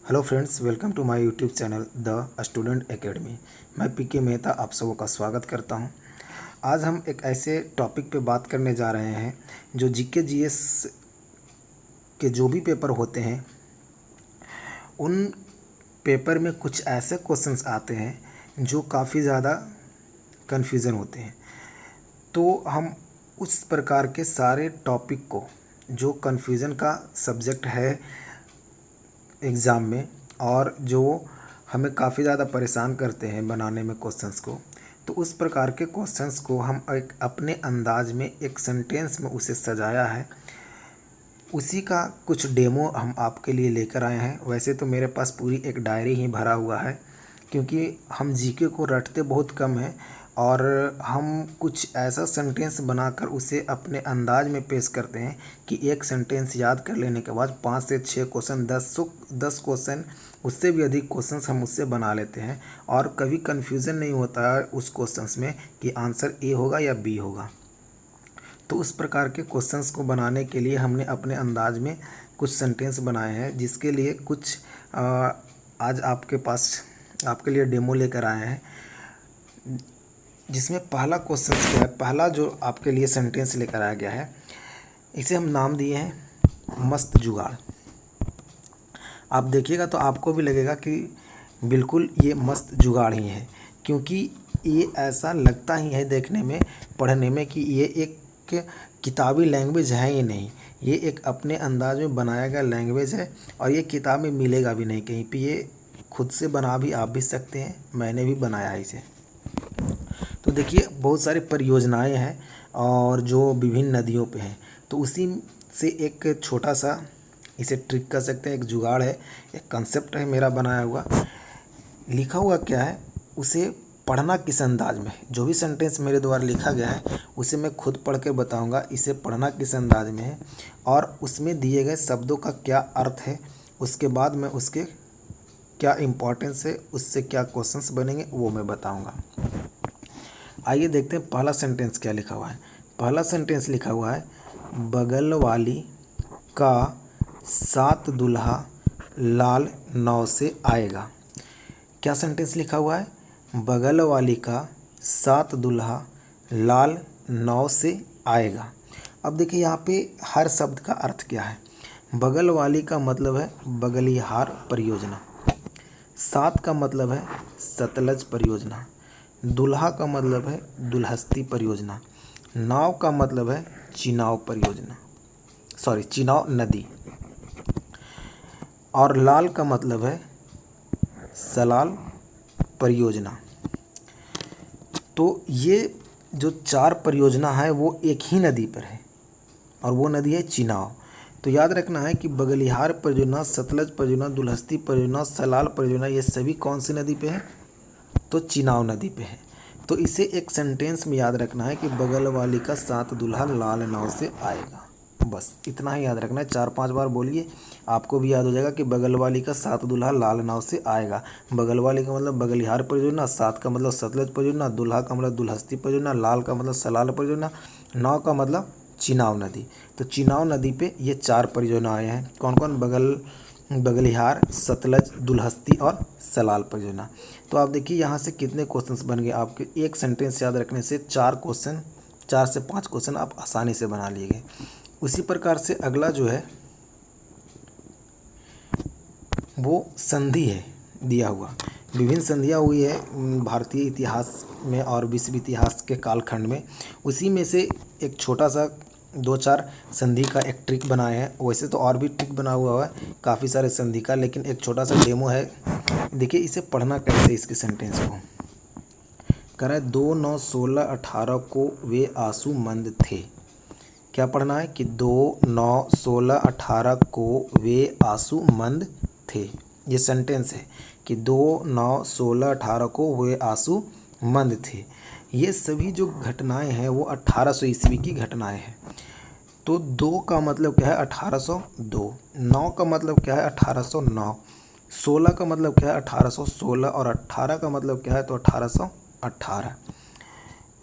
Hello friends, welcome to my YouTube channel the student academy. मैं PK Mehta आप सबों का स्वागत करता हूं। आज हम एक ऐसे टॉपिक पे बात करने जा रहे हैं जो जीके जीएस के जो भी पेपर होते हैं उन पेपर में कुछ ऐसे क्वेश्चंस आते हैं जो काफ़ी ज़्यादा कन्फ्यूज़न होते हैं। तो हम उस प्रकार के सारे टॉपिक को जो कन्फ्यूज़न का सब्जेक्ट है एग्ज़ाम में और जो हमें काफ़ी ज़्यादा परेशान करते हैं बनाने में क्वेश्चंस को, तो उस प्रकार के क्वेश्चंस को हम एक अपने अंदाज में एक सेंटेंस में उसे सजाया है। उसी का कुछ डेमो हम आपके लिए लेकर आए हैं। वैसे तो मेरे पास पूरी एक डायरी ही भरा हुआ है, क्योंकि हम जीके को रटते बहुत कम हैं और हम कुछ ऐसा सेंटेंस बनाकर उसे अपने अंदाज में पेश करते हैं कि एक सेंटेंस याद कर लेने के बाद 5 से 6 क्वेश्चन 10 क्वेश्चन उससे भी अधिक क्वेश्चंस हम उससे बना लेते हैं और कभी कन्फ्यूज़न नहीं होता है उस क्वेश्चंस में कि आंसर ए होगा या बी होगा। तो उस प्रकार के क्वेश्चंस को बनाने के लिए हमने अपने अंदाज में कुछ सेंटेंस बनाए हैं, जिसके लिए कुछ आज आपके लिए डेमो लेकर आए हैं। जिसमें पहला क्वेश्चन क्या है, पहला जो आपके लिए सेंटेंस लेकर आया गया है, इसे हम नाम दिए हैं मस्त जुगाड़। आप देखिएगा तो आपको भी लगेगा कि बिल्कुल ये मस्त जुगाड़ ही है, क्योंकि ये ऐसा लगता ही है देखने में, पढ़ने में कि ये एक किताबी लैंग्वेज है ही नहीं। ये एक अपने अंदाज में बनाया गया लैंग्वेज है और ये किताब में मिलेगा भी नहीं कहीं पे। ये खुद से बना भी आप भी सकते हैं, मैंने भी बनाया है इसे। तो देखिए बहुत सारी परियोजनाएं हैं और जो विभिन्न नदियों पे हैं, तो उसी से एक छोटा सा इसे ट्रिक कर सकते हैं। एक जुगाड़ है, एक कंसेप्ट है मेरा बनाया हुआ। लिखा हुआ क्या है उसे पढ़ना किस अंदाज में, जो भी सेंटेंस मेरे द्वारा लिखा गया है उसे मैं खुद पढ़ के बताऊंगा इसे पढ़ना किस अंदाज में है और उसमें दिए गए शब्दों का क्या अर्थ है। उसके बाद मैं उसके क्या इम्पोर्टेंस है, उससे क्या क्वेश्चंस बनेंगे वो मैं बताऊंगा। आइए देखते हैं पहला सेंटेंस क्या लिखा हुआ है। पहला सेंटेंस लिखा हुआ है, बगल वाली का 7 दूल्हा लाल नाव से आएगा। क्या सेंटेंस लिखा हुआ है, बगल वाली का 7 दूल्हा लाल नाव से आएगा। अब देखिए यहाँ पे हर शब्द का अर्थ क्या है। बगल वाली का मतलब है बगलिहार परियोजना, 7 का मतलब है सतलज परियोजना, दूल्हा का मतलब है दुल्हस्ती परियोजना, नाव का मतलब है चिनाव परियोजना, चिनाव नदी, और लाल का मतलब है सलाल परियोजना। तो ये जो 4 परियोजना है वो एक ही नदी पर है और वो नदी है चिनाव। तो याद रखना है कि बगलिहार परियोजना, सतलज परियोजना, दुल्हस्ती परियोजना, सलाल परियोजना, ये सभी कौन सी नदी पे है, तो चिनाव नदी पे है। तो इसे एक सेंटेंस में याद रखना है कि बगल वाली का 7 दूल्हा लाल नाव से आएगा। बस इतना ही याद रखना है, 4-5 बार बोलिए, आपको भी याद हो जाएगा कि बगल वाली का 7 दूल्हा लाल नाव से आएगा। बगल वाली का मतलब बगलिहार परियोजना, 7 का मतलब सतलज परियोजना, दूल्हा का मतलब दुल्हस्ती परियोजना, लाल का मतलब सलाल परियोजना, नाव का मतलब चिनाव नदी। तो चिनाव नदी पे ये 4 परियोजनाएं हैं। कौन कौन, बगलिहार, सतलज, दुल्हस्ती और सलाल परियोजना। तो आप देखिए यहाँ से कितने क्वेश्चंस बन गए आपके। एक सेंटेंस याद रखने से 4 से 5 क्वेश्चन आप आसानी से बना लिए। उसी प्रकार से अगला जो है वो संधि है दिया हुआ। विभिन्न संधियाँ हुई है भारतीय इतिहास में और विश्व इतिहास के कालखंड में। उसी में से एक छोटा सा 2-4 संधि का एक ट्रिक बनाए हैं। वैसे तो और भी ट्रिक बना हुआ है काफ़ी सारे संधि का, लेकिन एक छोटा सा डेमो है। देखिए इसे पढ़ना कैसे, इसके सेंटेंस को कह रहा है, 2, 9, 16, 18 को वे आंसू मंद थे। क्या पढ़ना है कि 2, 9, 16, 18 को वे आंसू मंद थे। ये सेंटेंस है कि 2, 9, 16, 18 को वे आंसू मंद थे। ये सभी जो घटनाएं हैं वो 1800 ईस्वी की घटनाएं हैं। तो 2 का मतलब क्या है, 1802, 9 का मतलब क्या है, 1809, 16 का मतलब क्या है, 1816, और 18 का मतलब क्या है, तो 1818।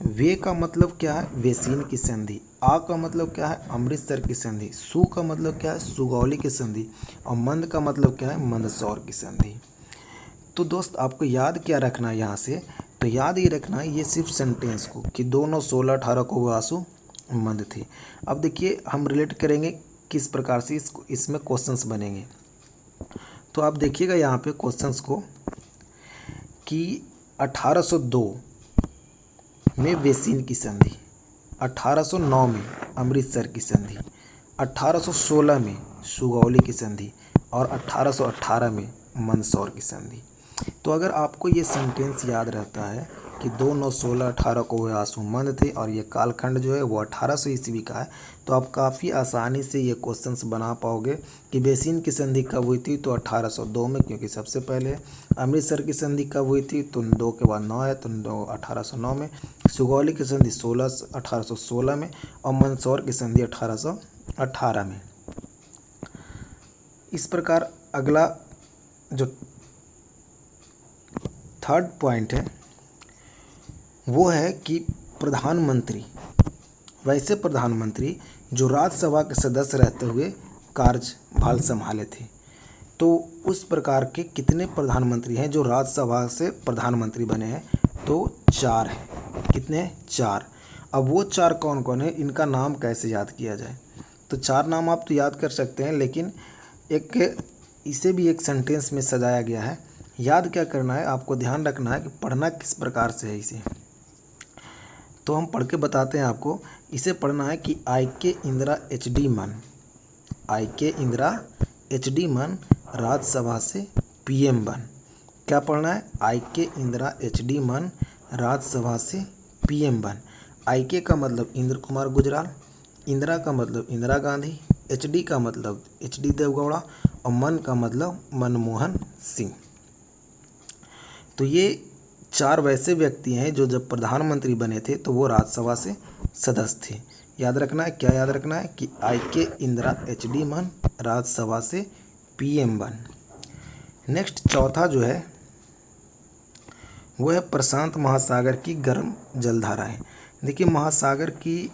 वे का मतलब क्या है, वेसीन की संधि। आ का मतलब क्या है, अमृतसर की संधि। सु का मतलब क्या है, सुगौली की संधि। और मंद का मतलब क्या है, मंदसौर की संधि। तो दोस्त आपको याद क्या रखना है यहाँ से, तो याद ये रखना है ये सिर्फ सेंटेंस को कि 2, 9, 16, 18 को वो आंसू मंद थे। अब देखिए हम रिलेट करेंगे किस प्रकार से इसमें क्वेश्चंस बनेंगे। तो आप देखिएगा यहाँ पे क्वेश्चंस को कि 1802 में वेसीन की संधि, 1809 में अमृतसर की संधि, 1816 में सुगौली की संधि और 1818 में मंदसौर की संधि। तो अगर आपको ये सेंटेंस याद रहता है कि 2, 9, 16, 18 को वह आंसू मंद थे और ये कालखंड जो है वो 1800 ईस्वी का है, तो आप काफ़ी आसानी से ये क्वेश्चंस बना पाओगे कि वेसीन की संधि कब हुई थी, तो 1802 में, क्योंकि सबसे पहले अमृतसर की संधि कब हुई थी, तो 2 के बाद 9 है, तो 2 1809 में। सुगौली की संधि 1816 में और मंदसौर की संधि 1818 में। इस प्रकार अगला जो थर्ड पॉइंट है वो है कि प्रधानमंत्री, वैसे प्रधानमंत्री जो राज्यसभा के सदस्य रहते हुए कार्यभार संभाले थे, तो उस प्रकार के कितने प्रधानमंत्री हैं जो राज्यसभा से प्रधानमंत्री बने हैं, तो 4 हैं। कितने हैं, 4। अब वो 4 कौन कौन है, इनका नाम कैसे याद किया जाए, तो 4 नाम आप तो याद कर सकते हैं, लेकिन इसे भी एक सेंटेंस में सजाया गया है। याद क्या करना है, आपको ध्यान रखना है कि पढ़ना किस प्रकार से है इसे, तो हम पढ़ के बताते हैं आपको। इसे पढ़ना है कि I.K. इंदिरा H.D. मन, I.K. इंदिरा H.D. मन राज्यसभा से PM बन। क्या पढ़ना है, I.K. इंदिरा H.D. मन राज्यसभा से PM बन। I.K. का मतलब इंद्र कुमार गुजराल, इंदिरा का मतलब इंदिरा गांधी, H.D. का मतलब H.D. देवगौड़ा और मन का मतलब मनमोहन सिंह। तो ये 4 वैसे व्यक्ति हैं जो जब प्रधानमंत्री बने थे तो वो राज्यसभा से सदस्य थे। याद रखना है, क्या याद रखना है कि I.K. इंदिरा H.D. मन राज्यसभा से PM बन। नेक्स्ट चौथा जो है वो है प्रशांत महासागर की गर्म जलधाराएं। देखिए महासागर की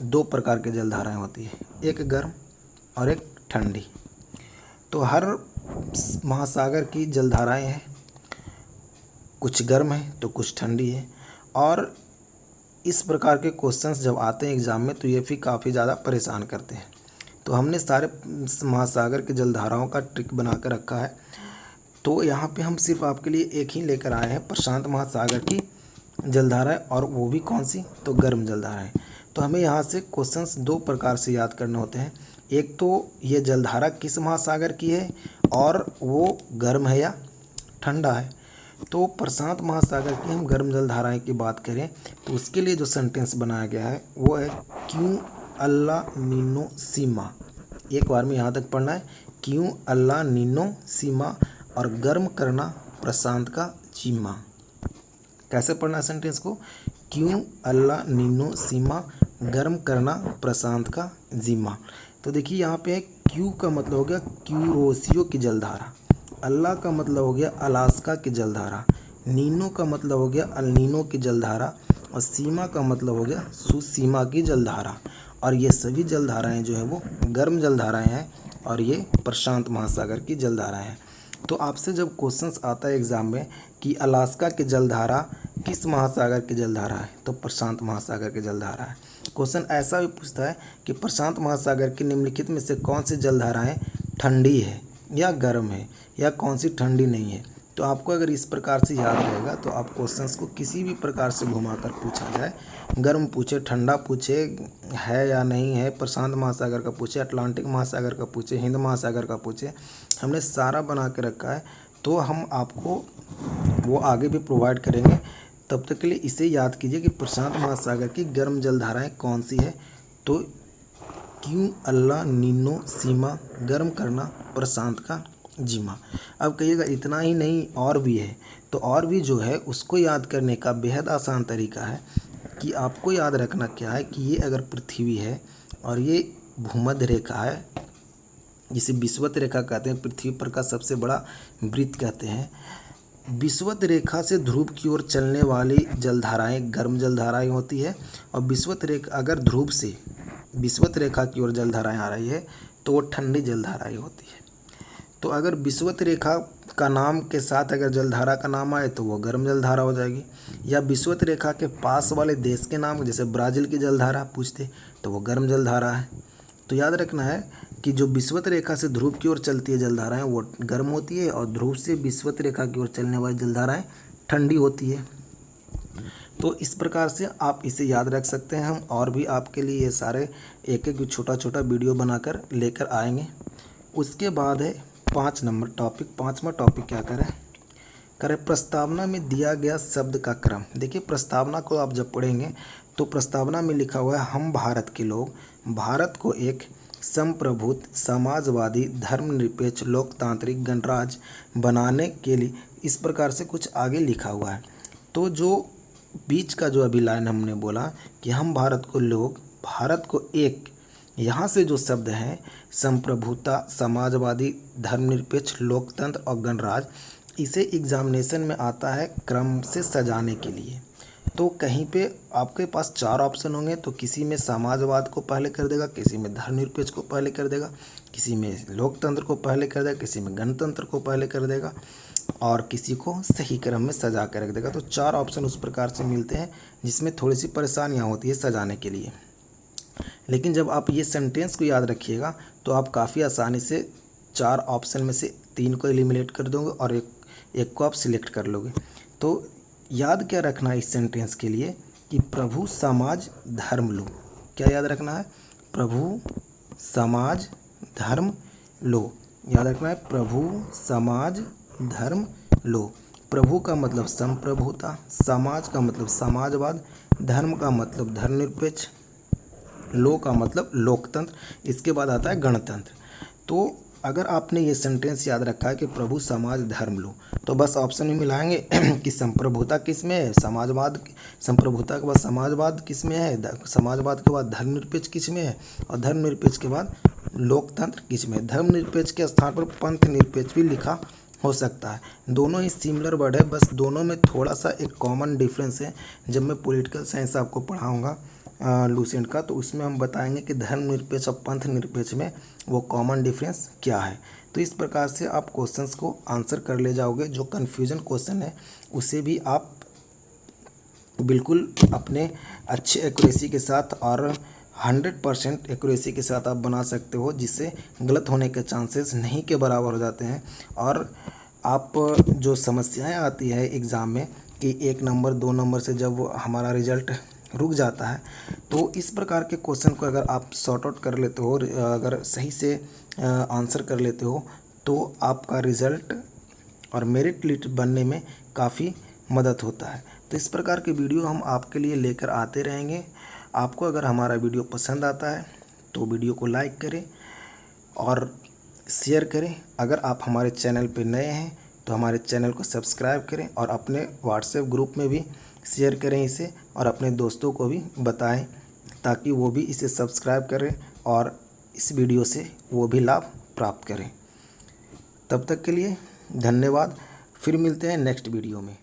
2 प्रकार की जलधाराएं होती है, एक गर्म और एक ठंडी। तो हर महासागर की जलधाराएं हैं, कुछ गर्म है तो कुछ ठंडी है। और इस प्रकार के क्वेश्चंस जब आते हैं एग्ज़ाम में तो ये भी काफ़ी ज़्यादा परेशान करते हैं। तो हमने सारे महासागर के जलधाराओं का ट्रिक बना कर रखा है। तो यहाँ पे हम सिर्फ आपके लिए एक ही लेकर आए हैं, प्रशांत महासागर की जलधाराएं, और वो भी कौन सी, तो गर्म जलधाराएं। तो हमें यहाँ से क्वेश्चंस 2 प्रकार से याद करने होते हैं। एक तो ये जलधारा किस महासागर की है और वो गर्म है या ठंडा है। तो प्रशांत महासागर की हम गर्म जलधाराएं की बात करें तो उसके लिए जो सेंटेंस बनाया गया है वो है क्यों अल्लाह नीनो सीमा। एक बार में यहाँ तक पढ़ना है, क्यों अल्लाह नीनो सीमा और गर्म करना प्रशांत का जीमा। कैसे पढ़ना है सेंटेंस को, क्यों अल्लाह नीनो सीमा गर्म करना प्रशांत का जीमा। तो देखिए यहाँ पे क्यू का मतलब हो गया क्यूरोसियो की जलधारा, अल्लाह का मतलब हो गया अलास्का की जलधारा, नीनो का मतलब हो गया अल्नीनो की जलधारा और सीमा का मतलब हो गया सुसीमा की जलधारा। और ये सभी जलधाराएं जो है वो गर्म जलधाराएं हैं और ये प्रशांत महासागर की जलधाराएं हैं। तो आपसे जब क्वेश्चंस आता है एग्ज़ाम में कि अलास्का की जलधारा किस महासागर की जलधारा है, तो प्रशांत महासागर की जलधारा है। क्वेश्चन ऐसा भी पूछता है कि प्रशांत महासागर की निम्नलिखित में से कौन सी जलधाराएं ठंडी है या गर्म है या कौन सी ठंडी नहीं है। तो आपको अगर इस प्रकार से याद रहेगा तो आप क्वेश्चंस को किसी भी प्रकार से घुमाकर पूछा जाए, गर्म पूछे, ठंडा पूछे, है या नहीं है, प्रशांत महासागर का पूछे, अटलांटिक महासागर का पूछे, हिंद महासागर का पूछे, हमने सारा बना के रखा है। तो हम आपको वो आगे भी प्रोवाइड करेंगे। तब तक के लिए इसे याद कीजिए कि प्रशांत महासागर की गर्म जलधाराएं कौन सी है, तो क्यों अल्लाह नीनो सीमा गर्म करना प्रशांत का जीमा। अब कहिएगा इतना ही नहीं और भी है, तो और भी जो है उसको याद करने का बेहद आसान तरीका है कि आपको याद रखना क्या है कि ये अगर पृथ्वी है और ये भूमध्य रेखा है, जिसे विषुवत रेखा कहते हैं, पृथ्वी पर का सबसे बड़ा वृत्त कहते हैं, विषुवत रेखा से ध्रुव की ओर चलने वाली जलधाराएं गर्म जलधाराएं होती है, और विषुवत रेखा अगर ध्रुव से विषुवत रेखा की ओर जलधाराएं आ रही है तो वो ठंडी जलधाराएं होती है। तो अगर विषुवत रेखा का नाम के साथ अगर जलधारा का नाम आए तो वो गर्म जलधारा हो जाएगी, या विषुवत रेखा के पास वाले देश के नाम जैसे ब्राज़ील की जलधारा पूछते तो वो गर्म जलधारा है। तो याद रखना है कि जो विषुवत रेखा से ध्रुव की ओर चलती है जलधाराएं वो गर्म होती है, और ध्रुव से विषुवत रेखा की ओर चलने वाली जलधाराएं ठंडी होती है। तो इस प्रकार से आप इसे याद रख सकते हैं। हम और भी आपके लिए ये सारे एक एक छोटा छोटा वीडियो बनाकर लेकर आएंगे। उसके बाद है 5 नंबर टॉपिक। 5वां टॉपिक क्या करें प्रस्तावना में दिया गया शब्द का क्रम। देखिए प्रस्तावना को आप जब पढ़ेंगे तो प्रस्तावना में लिखा हुआ है हम भारत के लोग भारत को एक संप्रभुत समाजवादी धर्मनिरपेक्ष लोकतांत्रिक गणराज्य बनाने के लिए, इस प्रकार से कुछ आगे लिखा हुआ है। तो जो बीच का जो अभी लाइन हमने बोला कि हम भारत को लोग भारत को एक, यहाँ से जो शब्द हैं संप्रभुता समाजवादी धर्मनिरपेक्ष लोकतंत्र और गणराज्य, इसे एग्जामिनेशन में आता है क्रम से सजाने के लिए। तो कहीं पे आपके पास 4 ऑप्शन होंगे, तो किसी में समाजवाद को पहले कर देगा, किसी में धर्मनिरपेक्ष को पहले कर देगा, किसी में लोकतंत्र को पहले कर देगा, किसी में गणतंत्र को पहले कर देगा, और किसी को सही क्रम में सजा कर रख देगा। तो 4 ऑप्शन उस प्रकार से मिलते हैं जिसमें थोड़ी सी परेशानियाँ होती है सजाने के लिए। लेकिन जब आप ये सेंटेंस को याद रखिएगा तो आप काफ़ी आसानी से 4 ऑप्शन में से 3 को एलिमिनेट कर दोगे और एक को आप सिलेक्ट कर लोगे। तो याद क्या रखना है इस सेंटेंस के लिए कि प्रभु समाज धर्म लो। क्या याद रखना है? प्रभु समाज धर्म लो। याद रखना है प्रभु समाज धर्म लो। प्रभु का मतलब संप्रभुता, समाज का मतलब समाजवाद, धर्म का मतलब धर्मनिरपेक्ष, लो का मतलब लोकतंत्र, इसके बाद आता है गणतंत्र। तो अगर आपने ये सेंटेंस याद रखा है कि प्रभु समाज धर्म लो, तो बस ऑप्शन में मिलाएंगे कि संप्रभुता किस में है, समाजवाद, संप्रभुता के बाद समाजवाद किस में है, समाजवाद के बाद धर्मनिरपेक्ष किस में है, और धर्मनिरपेक्ष के बाद लोकतंत्र किस में है। धर्मनिरपेक्ष के स्थान पर पंथ निरपेक्ष भी लिखा हो सकता है। दोनों ही सिमिलर वर्ड है, बस दोनों में थोड़ा सा एक कॉमन डिफरेंस है। जब मैं पॉलिटिकल साइंस आपको पढ़ाऊँगा लूसेंट का, तो उसमें हम बताएंगे कि धर्मनिरपेक्ष और पंथ निरपेक्ष में वो कॉमन डिफरेंस क्या है। तो इस प्रकार से आप क्वेश्चंस को आंसर कर ले जाओगे। जो कन्फ्यूजन क्वेश्चन है उसे भी आप बिल्कुल अपने अच्छे एक्यूरेसी के साथ और 100% एक्यूरेसी के साथ आप बना सकते हो, जिससे गलत होने के चांसेस नहीं के बराबर हो जाते हैं। और आप जो समस्याएं आती है एग्ज़ाम में कि 1 नंबर 2 नंबर से जब हमारा रिजल्ट रुक जाता है, तो इस प्रकार के क्वेश्चन को अगर आप सॉर्ट आउट कर लेते हो, अगर सही से आंसर कर लेते हो, तो आपका रिज़ल्ट और मेरिट लिस्ट बनने में काफ़ी मदद होता है। तो इस प्रकार के वीडियो हम आपके लिए लेकर आते रहेंगे। आपको अगर हमारा वीडियो पसंद आता है तो वीडियो को लाइक करें और शेयर करें। अगर आप हमारे चैनल पर नए हैं तो हमारे चैनल को सब्सक्राइब करें और अपने व्हाट्सएप ग्रुप में भी शेयर करें इसे, और अपने दोस्तों को भी बताएं ताकि वो भी इसे सब्सक्राइब करें और इस वीडियो से वो भी लाभ प्राप्त करें। तब तक के लिए धन्यवाद। फिर मिलते हैं नेक्स्ट वीडियो में।